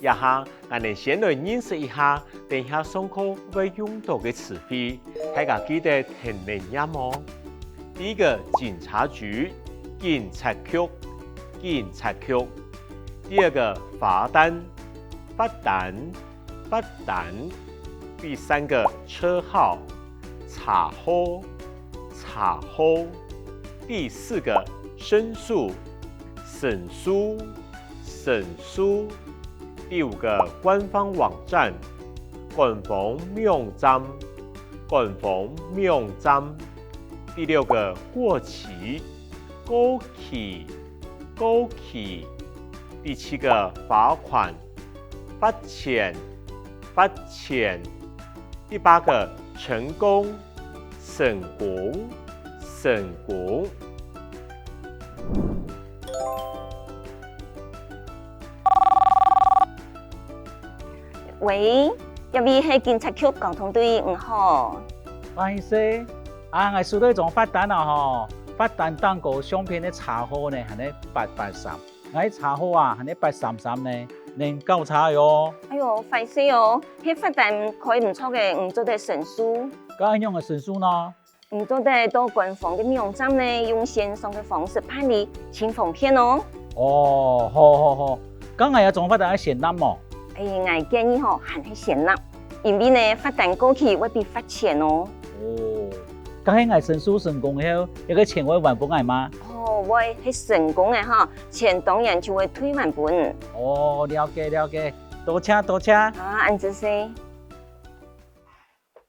一下，我哋先来认识一下，等下上课会用到嘅词汇，大家记得听明音哦。第一个警察局，警察局，警察局。第二个罚单，罚单，罚单。第三个车号，查号，查号。第四个申诉，申诉，申诉。第五个官方网站，官方网站，官方网站。第六个过期，过期，过期。第七个罚款，罚钱，罚钱。第八个成功，成功，成功。喂，入面係警察局交通隊，好。不好意思，我收到一張罰單啊吼，罰單當個相片的查號呢係呢883，我查號啊係呢833呢，能交查喲。哎呦，費事哦，迄罰單可以唔錯嘅，唔做得申訴。咁樣嘅申訴呢？唔做得到官方嘅網站呢，用線上嘅方式辦理，請方便哦。哦，好，咁我有張罰單係先攬喎。我建議吼，還係先攬，因為呢罰單過期會被罰錢哦。哦，咁喺我申訴成功後，一個錢會還俾我嗎？哦，會係成功嘅哈，錢當然就會退還本。哦，了解，多謝。啊，安子先。